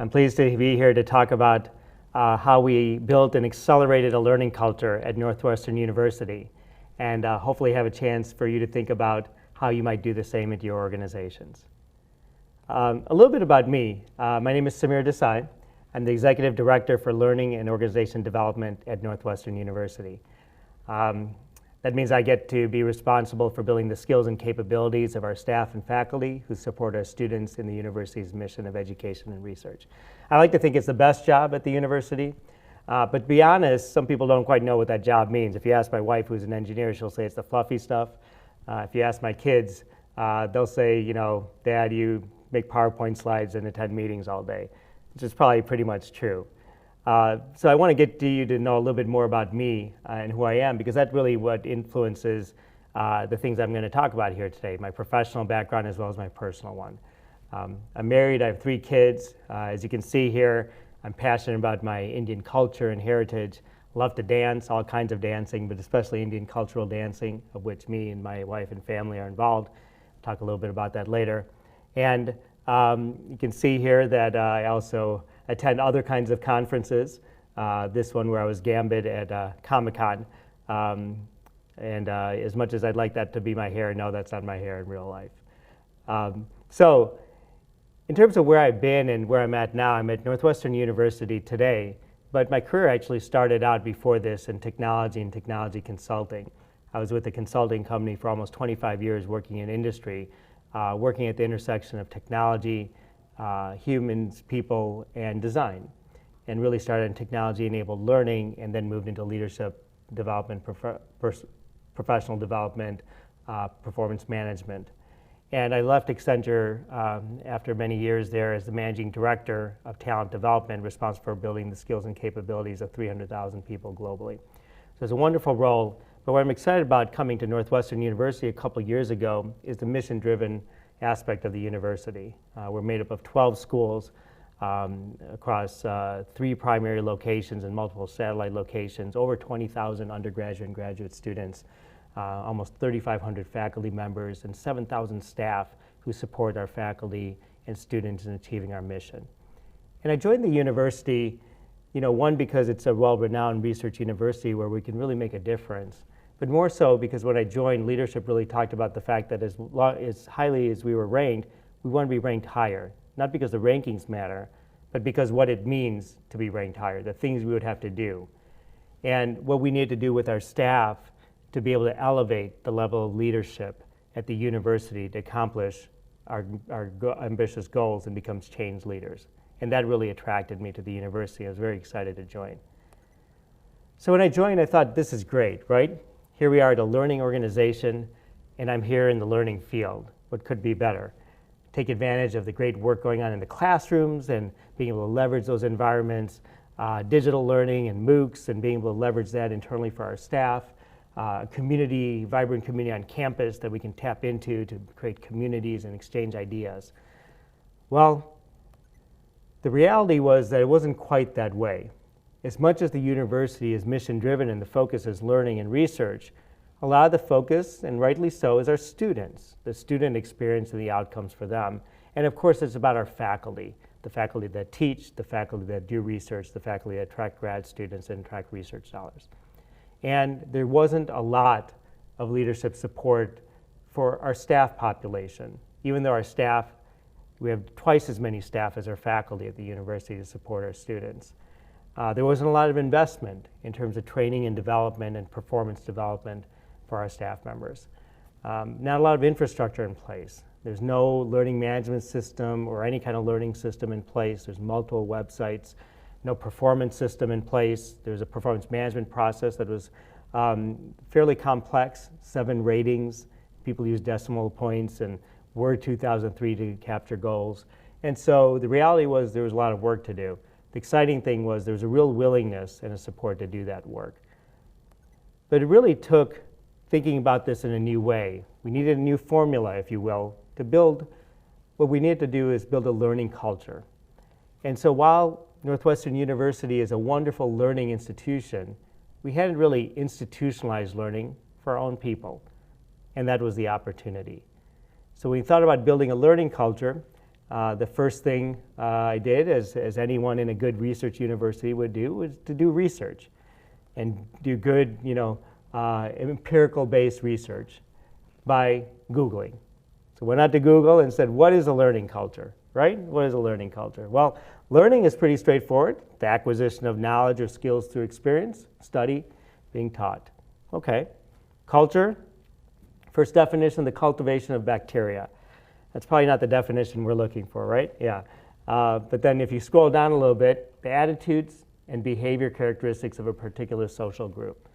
I'm pleased to be here to talk about how we built and accelerated a learning culture at Northwestern University, and hopefully have a chance for you to think about how you might do the same at your organizations. A little bit about me. My name is Samir Desai. I'm the Executive Director for Learning and Organization Development at Northwestern University. That means I get to be responsible for building the skills and capabilities of our staff and faculty who support our students in the university's mission of education and research. I like to think it's the best job at the university, but to be honest, some people don't quite know what that job means. If you ask my wife, who's an engineer, she'll say it's the fluffy stuff. If you ask my kids, they'll say, you know, Dad, you make PowerPoint slides and attend meetings all day, which is probably pretty much true. So I want to get you to know a little bit more about me and who I am, because that's really what influences the things I'm going to talk about here today, my professional background as well as my personal one. I'm married, I have 3 kids. As you can see here, I'm passionate about my Indian culture and heritage. Love to dance, all kinds of dancing, but especially Indian cultural dancing, of which me and my wife and family are involved. I'll talk a little bit about that later. And you can see here that I also attend other kinds of conferences. This one where I was Gambit at Comic-Con. And as much as I'd like that to be my hair, no, that's not my hair in real life. So in terms of where I've been and where I'm at now, I'm at Northwestern University today, but my career actually started out before this in technology and technology consulting. I was with a consulting company for almost 25 years working in industry, working at the intersection of technology, humans, people, and design, and really started in technology-enabled learning and then moved into leadership development, professional development, performance management. And I left Accenture after many years there as the managing director of talent development, responsible for building the skills and capabilities of 300,000 people globally. So it's a wonderful role, but what I'm excited about coming to Northwestern University a couple years ago is the mission-driven aspect of the university. We're made up of 12 schools across 3 primary locations and multiple satellite locations, over 20,000 undergraduate and graduate students, almost 3,500 faculty members, and 7,000 staff who support our faculty and students in achieving our mission. And I joined the university, you know, one, because it's a well-renowned research university where we can really make a difference, but more so because when I joined, leadership really talked about the fact that as highly as we were ranked, we want to be ranked higher, not because the rankings matter, but because what it means to be ranked higher, the things we would have to do, and what we need to do with our staff to be able to elevate the level of leadership at the university to accomplish our ambitious goals and become change leaders. And that really attracted me to the university. I was very excited to join. So when I joined, I thought, this is great, right? Here we are at a learning organization, and I'm here in the learning field. What could be better? Take advantage of the great work going on in the classrooms and being able to leverage those environments, digital learning and MOOCs, and being able to leverage that internally for our staff, community, vibrant community on campus that we can tap into to create communities and exchange ideas. Well, the reality was that it wasn't quite that way. As much as the university is mission-driven and the focus is learning and research, a lot of the focus, and rightly so, is our students, the student experience and the outcomes for them. And of course, it's about our faculty, the faculty that teach, the faculty that do research, the faculty that attract grad students and attract research dollars. And there wasn't a lot of leadership support for our staff population, even though our staff, we have twice as many staff as our faculty at the university to support our students. There wasn't a lot of investment in terms of training and development and performance development for our staff members. Not a lot of infrastructure in place. There's no learning management system or any kind of learning system in place. There's multiple websites, no performance system in place. There's a performance management process that was fairly complex, 7 ratings. People use decimal points and Word 2003 to capture goals. And so the reality was there was a lot of work to do. The exciting thing was there was a real willingness and a support to do that work. But it really took thinking about this in a new way. We needed a new formula, if you will, to build. What we needed to do is build a learning culture. And so while Northwestern University is a wonderful learning institution, we hadn't really institutionalized learning for our own people, and that was the opportunity. So we thought about building a learning culture. The first thing I did, as anyone in a good research university would do, was to do research and do good, empirical-based research by Googling. So went out to Google and said, what is a learning culture, right? What is a learning culture? Well, learning is pretty straightforward. The acquisition of knowledge or skills through experience, study, being taught. Okay. Culture, first definition, the cultivation of bacteria. That's probably not the definition we're looking for, right? Yeah. But then if you scroll down a little bit, the attitudes and behavior characteristics of a particular social group.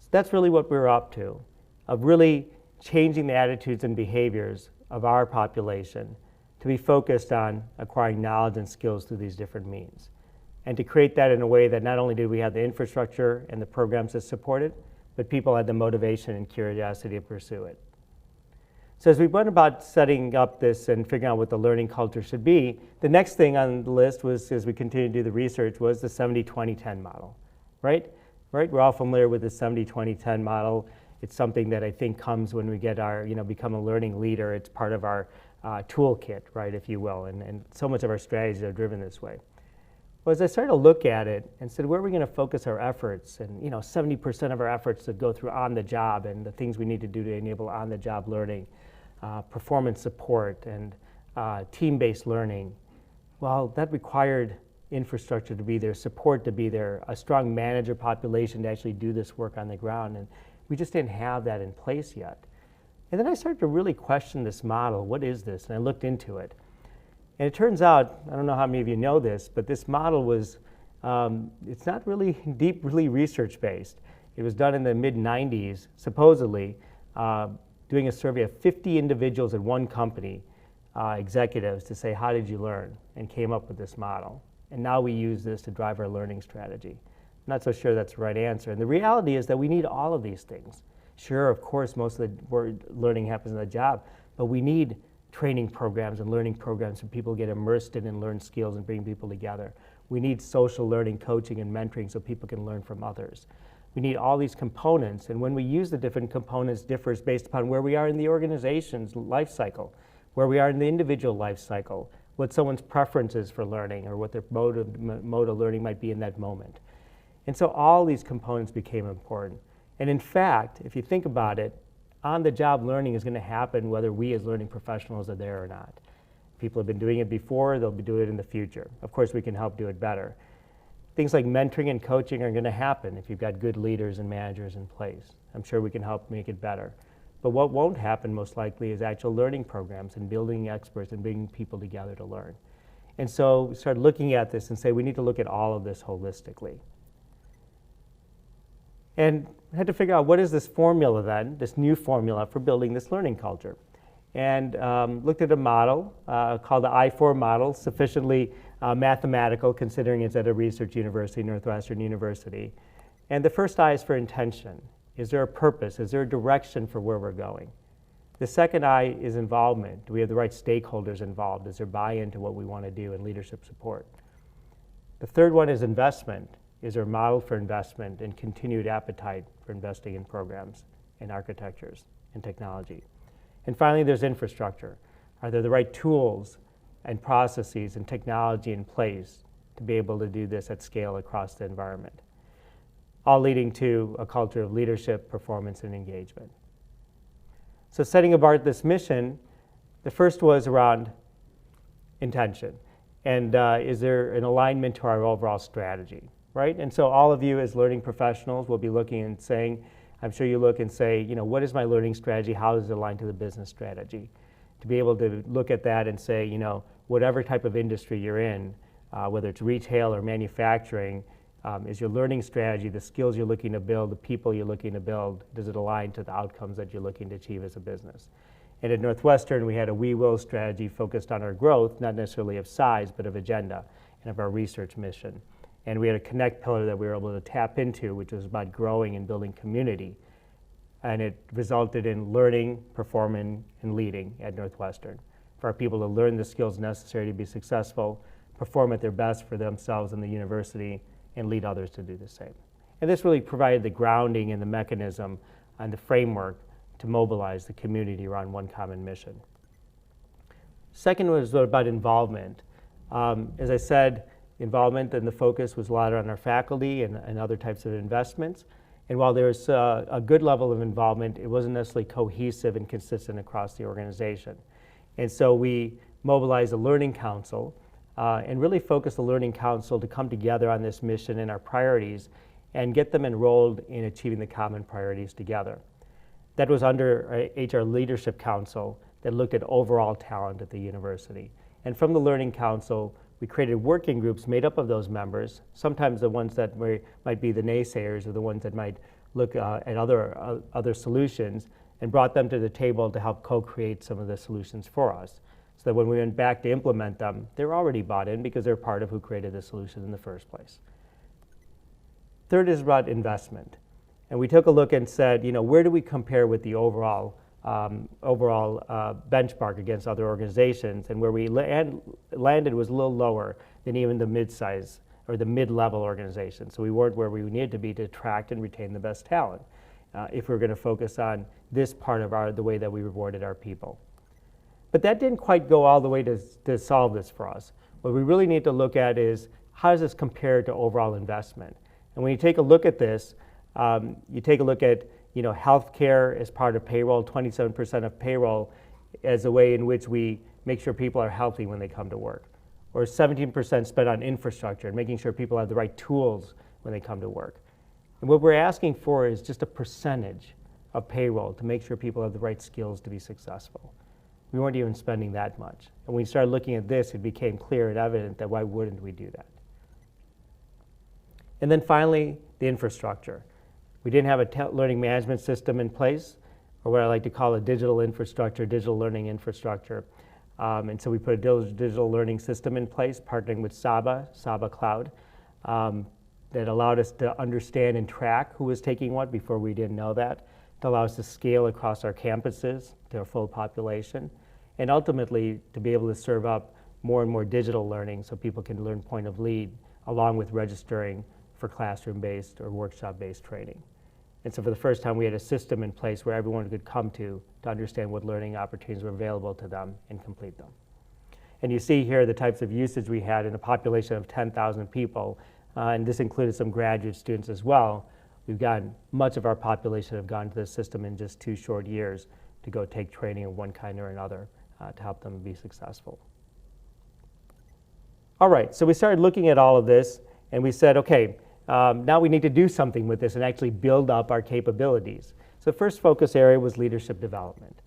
So that's really what we're up to, of really changing the attitudes and behaviors of our population to be focused on acquiring knowledge and skills through these different means. And to create that in a way that not only do we have the infrastructure and the programs that support it, but people had the motivation and curiosity to pursue it. So as we went about setting up this and figuring out what the learning culture should be, the next thing on the list was, as we continued to do the research, was the 70-20-10 model, right? We're all familiar with the 70-20-10 model. It's something that I think comes when we get our, become a learning leader. It's part of our toolkit, right, if you will, and so much of our strategies are driven this way. Well, as I started to look at it and said, where are we going to focus our efforts? And 70% of our efforts that go through on the job and the things we need to do to enable on-the-job learning, performance support, and team-based learning. Well, that required infrastructure to be there, support to be there, a strong manager population to actually do this work on the ground, and we just didn't have that in place yet. And then I started to really question this model. What is this? And I looked into it. And it turns out, I don't know how many of you know this, but this model was, it's not really deeply research-based. It was done in the mid-90s, supposedly, doing a survey of 50 individuals at one company, executives, to say, how did you learn? And came up with this model. And now we use this to drive our learning strategy. I'm not so sure that's the right answer. And the reality is that we need all of these things. Sure, of course, most of the learning happens in the job, but we need training programs and learning programs so people get immersed in and learn skills and bring people together. We need social learning, coaching, and mentoring so people can learn from others. We need all these components, and when we use the different components differs based upon where we are in the organization's life cycle, where we are in the individual life cycle, what someone's preference is for learning or what their mode of learning might be in that moment. And so all these components became important. And in fact, if you think about it, on-the-job learning is going to happen whether we as learning professionals are there or not. People have been doing it before, they'll be doing it in the future. Of course, we can help do it better. Things like mentoring and coaching are going to happen if you've got good leaders and managers in place. I'm sure we can help make it better. But what won't happen most likely is actual learning programs and building experts and bringing people together to learn. And so we started looking at this and say we need to look at all of this holistically. And I had to figure out what is this formula then, this new formula for building this learning culture. And looked at a model called the I-4 model, sufficiently mathematical considering it's at a research university, Northwestern University. And the first I is for intention. Is there a purpose? Is there a direction for where we're going? The second I is involvement. Do we have the right stakeholders involved? Is there buy-in to what we want to do and leadership support? The third one is investment. Is there a model for investment and continued appetite for investing in programs and architectures and technology? And finally, there's infrastructure. Are there the right tools and processes and technology in place to be able to do this at scale across the environment? All leading to a culture of leadership, performance, and engagement. So setting apart this mission, the first was around intention. And is there an alignment to our overall strategy, right? And so all of you as learning professionals will be looking and saying, I'm sure you look and say, what is my learning strategy? How does it align to the business strategy? To be able to look at that and say, whatever type of industry you're in, whether it's retail or manufacturing, is your learning strategy, the skills you're looking to build, the people you're looking to build, does it align to the outcomes that you're looking to achieve as a business? And at Northwestern, we had a we will strategy focused on our growth, not necessarily of size, but of agenda and of our research mission. And we had a connect pillar that we were able to tap into, which was about growing and building community. And it resulted in learning, performing, and leading at Northwestern. For our people to learn the skills necessary to be successful, perform at their best for themselves and the university, and lead others to do the same. And this really provided the grounding and the mechanism and the framework to mobilize the community around one common mission. Second was about involvement. As I said, involvement and the focus was a lot on our faculty and other types of investments. And while there was a good level of involvement, it wasn't necessarily cohesive and consistent across the organization. And so we mobilized a learning council and really focused the learning council to come together on this mission and our priorities and get them enrolled in achieving the common priorities together. That was under HR Leadership Council that looked at overall talent at the university. And from the Learning Council, we created working groups made up of those members, sometimes the ones that might be the naysayers or the ones that might look at other solutions, and brought them to the table to help co-create some of the solutions for us. So that when we went back to implement them, they were already bought in because they're part of who created the solution in the first place. Third is about investment. And we took a look and said, where do we compare with the overall benchmark against other organizations? And where we landed was a little lower than even the mid-size or the mid-level organization. So we weren't where we needed to be to attract and retain the best talent if we were going to focus on this part of the way that we rewarded our people. But that didn't quite go all the way to solve this for us. What we really need to look at is, how does this compare to overall investment? And when you take a look at this, you take a look at healthcare as part of payroll, 27% of payroll as a way in which we make sure people are healthy when they come to work. Or 17% spent on infrastructure and making sure people have the right tools when they come to work. And what we're asking for is just a percentage of payroll to make sure people have the right skills to be successful. We weren't even spending that much. And when we started looking at this, it became clear and evident that why wouldn't we do that? And then finally, the infrastructure. We didn't have a learning management system in place, or what I like to call a digital infrastructure, digital learning infrastructure. And so we put a digital learning system in place, partnering with Saba Cloud, that allowed us to understand and track who was taking what before we didn't know that, to allow us to scale across our campuses to our full population, and ultimately to be able to serve up more and more digital learning so people can learn point of lead along with registering for classroom-based or workshop-based training. And so for the first time, we had a system in place where everyone could come to understand what learning opportunities were available to them and complete them. And you see here the types of usage we had in a population of 10,000 people, and this included some graduate students as well. We've gotten, much of our population have gone to this system in just 2 short years to go take training of one kind or another to help them be successful. All right, so we started looking at all of this, and we said, okay, now we need to do something with this and actually build up our capabilities. So the first focus area was leadership development.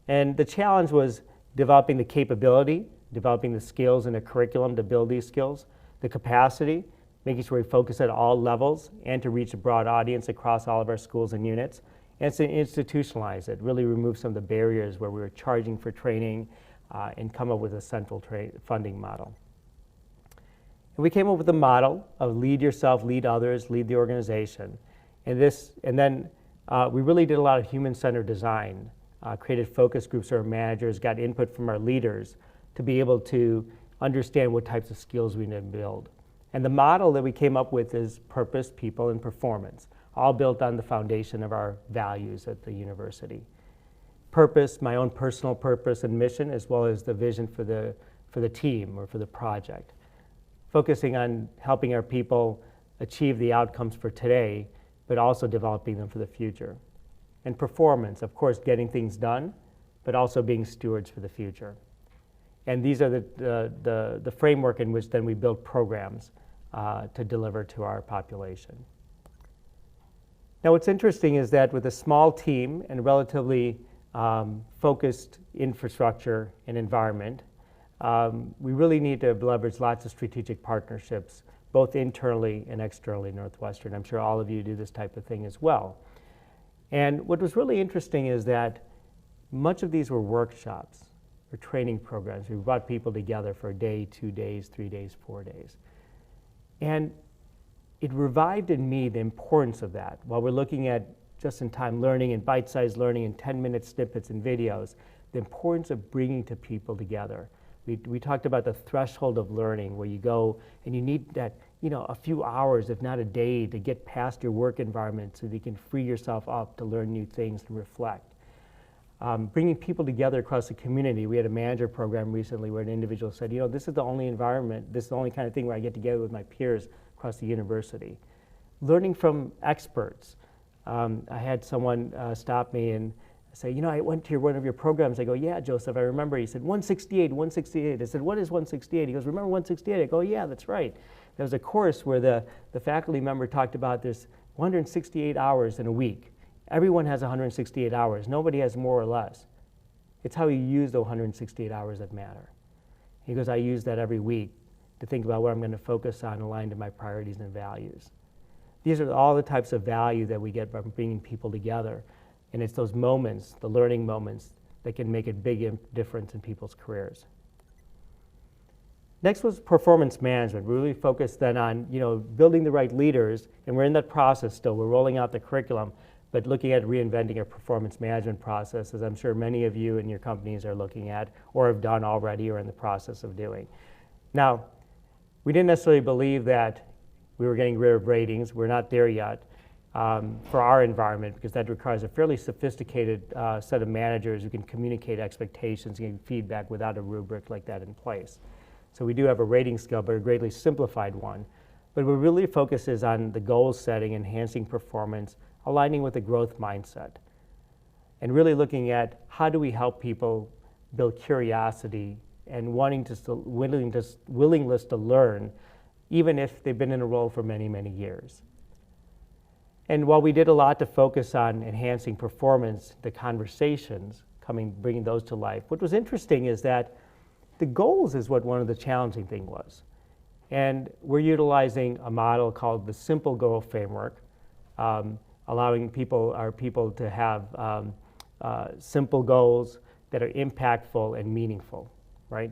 And the challenge was developing the capability, developing the skills in a curriculum to build these skills, the capacity, making sure we focus at all levels and to reach a broad audience across all of our schools and units, and to institutionalize it, really remove some of the barriers where we were charging for training and come up with a central funding model. And we came up with a model of lead yourself, lead others, lead the organization. And then we really did a lot of human-centered design, created focus groups for our managers, got input from our leaders to be able to understand what types of skills we need to build. And the model that we came up with is purpose, people, and performance, all built on the foundation of our values at the university. Purpose, my own personal purpose and mission, as well as the vision for the team or for the project. Focusing on helping our people achieve the outcomes for today, but also developing them for the future. And performance, of course, getting things done, but also being stewards for the future. And these are the framework in which then we build programs to deliver to our population. Now what's interesting is that with a small team and relatively focused infrastructure and environment, we really need to leverage lots of strategic partnerships, both internally and externally at Northwestern. I'm sure all of you do this type of thing as well. And what was really interesting is that much of these were workshops or training programs. We brought people together for a day, 2 days, 3 days, 4 days. And it revived in me the importance of that. While we're looking at just-in-time learning and bite-sized learning and 10-minute snippets and videos, the importance of bringing to people together. We talked about the threshold of learning, where you go and you need that, a few hours, if not a day, to get past your work environment so that you can free yourself up to learn new things and reflect. Bringing people together across the community. We had a manager program recently where an individual said, this is the only environment, this is the only kind of thing where I get together with my peers across the university. Learning from experts. I had someone stop me and say, I went to one of your programs. I go, yeah, Joseph, I remember. He said, 168, 168. I said, what is 168? He goes, remember 168? I go, yeah, that's right. There was a course where the faculty member talked about this 168 hours in a week. Everyone has 168 hours. Nobody has more or less. It's how you use the 168 hours that matter. He goes, I use that every week to think about what I'm going to focus on aligned to my priorities and values. These are all the types of value that we get from bringing people together. And it's those moments, the learning moments, that can make a big difference in people's careers. Next was performance management. We really focused then on building the right leaders, and we're in that process still. We're rolling out the curriculum, but looking at reinventing a performance management process, as I'm sure many of you in your companies are looking at or have done already or in the process of doing. Now, we didn't necessarily believe that we were getting rid of ratings. We're not there yet for our environment, because that requires a fairly sophisticated set of managers who can communicate expectations and give feedback without a rubric like that in place. So we do have a rating scale, but a greatly simplified one. But what really focuses on the goal setting, enhancing performance, aligning with a growth mindset, and really looking at how do we help people build curiosity and willingness to learn, even if they've been in a role for many, many years. And while we did a lot to focus on enhancing performance, the conversations, bringing those to life, what was interesting is that the goals is what one of the challenging things was. And we're utilizing a model called the Simple Goal Framework, allowing our people to have simple goals that are impactful and meaningful, right?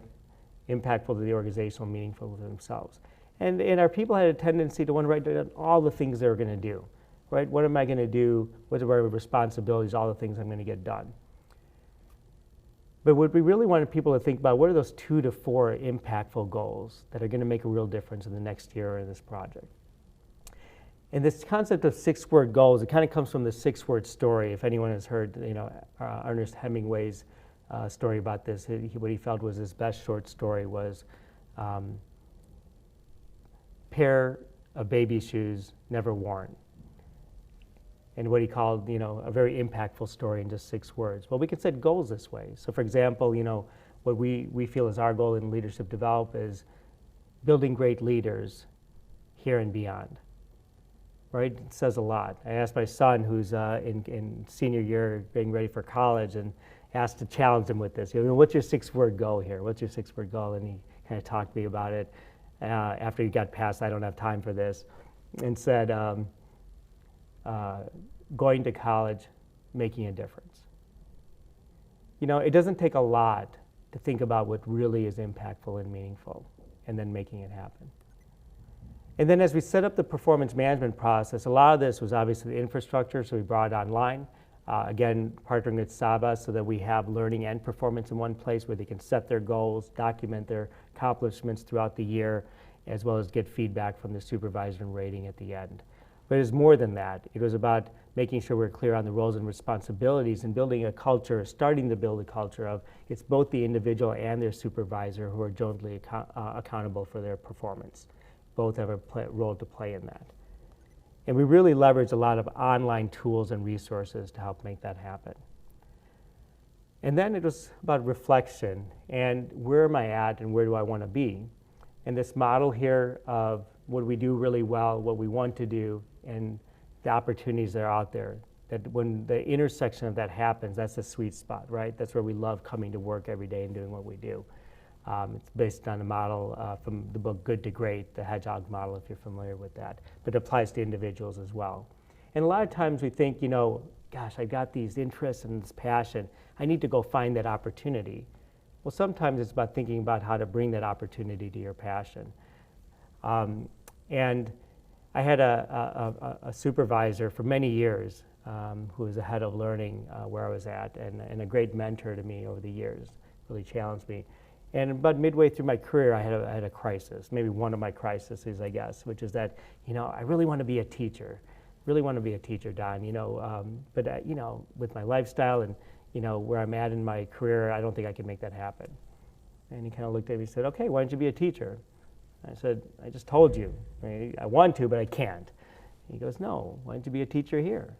Impactful to the organization, meaningful to themselves. And our people had a tendency to want to write down all the things they were going to do, right? What am I going to do? What are my responsibilities? All the things I'm going to get done. But what we really wanted people to think about, what are those 2 to 4 impactful goals that are going to make a real difference in the next year in this project? And this concept of 6-word goals, it kind of comes from the 6-word story. If anyone has heard, Ernest Hemingway's story about this, what he felt was his best short story was pair of baby shoes never worn. And what he called, a very impactful story in just 6 words. Well, we can set goals this way. So for example, what we feel is our goal in leadership develop is building great leaders here and beyond. Right? It says a lot. I asked my son, who's in senior year, getting ready for college, and asked to challenge him with this. What's your 6-word goal here? What's your 6-word goal? And he kind of talked to me about it after he got past, I don't have time for this, and said, going to college, making a difference. It doesn't take a lot to think about what really is impactful and meaningful, and then making it happen. And then as we set up the performance management process, a lot of this was obviously the infrastructure, so we brought it online. Again, partnering with Saba so that we have learning and performance in one place where they can set their goals, document their accomplishments throughout the year, as well as get feedback from the supervisor and rating at the end. But it was more than that. It was about making sure we're clear on the roles and responsibilities and building a culture, starting to build a culture of it's both the individual and their supervisor who are jointly accountable for their performance. Both have a role to play in that. And we really leverage a lot of online tools and resources to help make that happen. And then it was about reflection and where am I at and where do I want to be? And this model here of what we do really well, what we want to do, and the opportunities that are out there, that when the intersection of that happens, that's the sweet spot, right? That's where we love coming to work every day and doing what we do. It's based on a model from the book Good to Great, the Hedgehog model, if you're familiar with that, but it applies to individuals as well. And a lot of times we think, gosh, I've got these interests and this passion. I need to go find that opportunity. Well, sometimes it's about thinking about how to bring that opportunity to your passion. And I had a supervisor for many years who was the head of learning where I was at, and a great mentor to me over the years, really challenged me. And about midway through my career, I had a crisis, maybe one of my crises, I guess, which is that, I really want to be a teacher. Really want to be a teacher, Don, but with my lifestyle and, where I'm at in my career, I don't think I can make that happen. And he kind of looked at me and said, okay, why don't you be a teacher? I said, I just told you. I want to, but I can't. He goes, no, why don't you be a teacher here?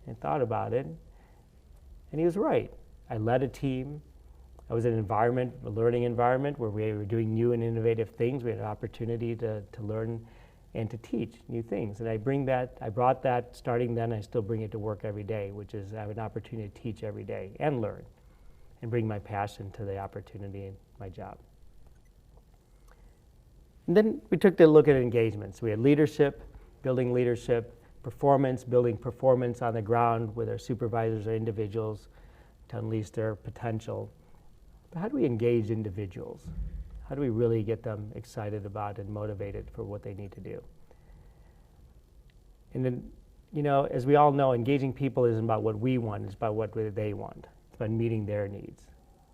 And thought about it, and he was right. I led a team. I was in an environment, a learning environment, where we were doing new and innovative things. We had an opportunity to learn and to teach new things. And I brought that, starting then, I still bring it to work every day, which is I have an opportunity to teach every day and learn and bring my passion to the opportunity in my job. And then we took a look at engagements. We had leadership, building leadership, performance, building performance on the ground with our supervisors or individuals to unleash their potential. But how do we engage individuals? How do we really get them excited about and motivated for what they need to do? And then, as we all know, engaging people isn't about what we want, it's about what they want. It's about meeting their needs,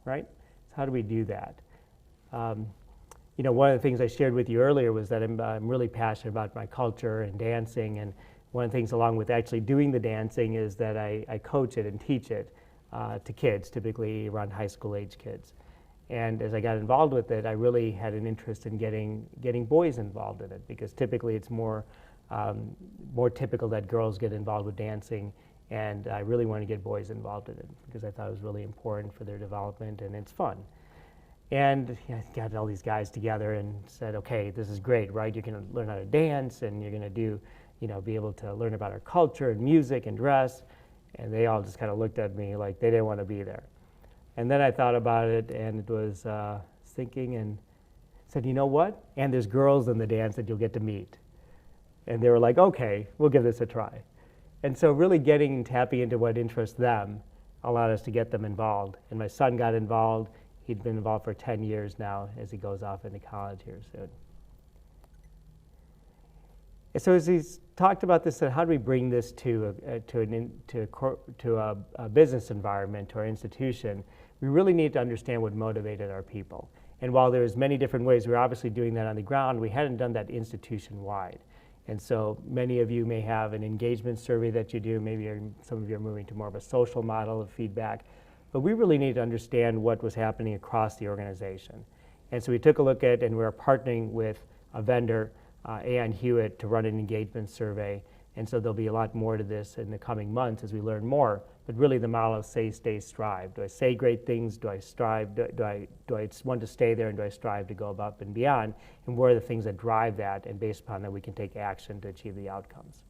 right? So how do we do that? One of the things I shared with you earlier was that I'm really passionate about my culture and dancing, and one of the things along with actually doing the dancing is that I coach it and teach it to kids, typically around high school age kids. And as I got involved with it, I really had an interest in getting boys involved in it, because typically it's more typical that girls get involved with dancing, and I really want to get boys involved in it because I thought it was really important for their development and it's fun. And I got all these guys together and said, okay, this is great, right? You're going to learn how to dance, and you're going to be able to learn about our culture and music and dress. And they all just kind of looked at me like they didn't want to be there. And then I thought about it, and it was thinking, and said, you know what? And there's girls in the dance that you'll get to meet. And they were like, okay, we'll give this a try. And so really tapping into what interests them allowed us to get them involved. And my son got involved. He'd been involved for 10 years now as he goes off into college here soon. And so as he's talked about this, how do we bring this to a business environment, to our institution, we really need to understand what motivated our people. And while there's many different ways, we're obviously doing that on the ground, we hadn't done that institution-wide. And so many of you may have an engagement survey that you do, maybe some of you are moving to more of a social model of feedback, but we really need to understand what was happening across the organization. And so we took a look at, and we're partnering with a vendor, Aon Hewitt, to run an engagement survey. And so there'll be a lot more to this in the coming months as we learn more. But really the model of say, stay, strive. Do I say great things? Do I strive? Do I want to stay there, and do I strive to go above and beyond? And what are the things that drive that? And based upon that, we can take action to achieve the outcomes.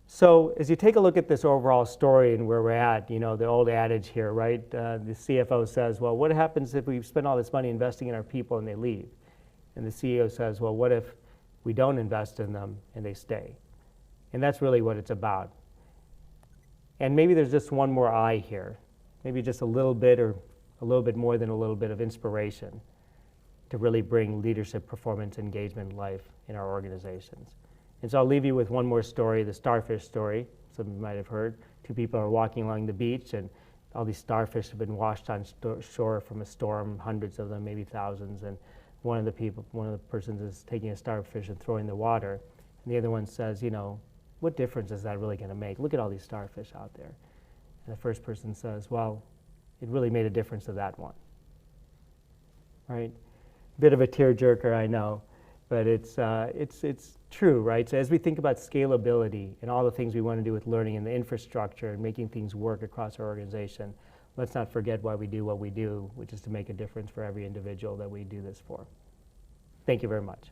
So as you take a look at this overall story and where we're at, the old adage here, right? The CFO says, well, what happens if we spend all this money investing in our people and they leave? And the CEO says, well, what if we don't invest in them and they stay? And that's really what it's about. And maybe there's just one more I here, maybe just a little bit or a little bit more than a little bit of inspiration to really bring leadership, performance, engagement, life in our organizations. And so I'll leave you with one more story, the starfish story. Some of you might have heard. Two people are walking along the beach, and all these starfish have been washed on shore from a storm, hundreds of them, maybe thousands. And one of the persons is taking a starfish and throwing the water. And the other one says, what difference is that really going to make? Look at all these starfish out there. And the first person says, well, it really made a difference to that one. Right? Bit of a tearjerker, I know, but it's true, right? So as we think about scalability and all the things we want to do with learning and the infrastructure and making things work across our organization, let's not forget why we do what we do, which is to make a difference for every individual that we do this for. Thank you very much.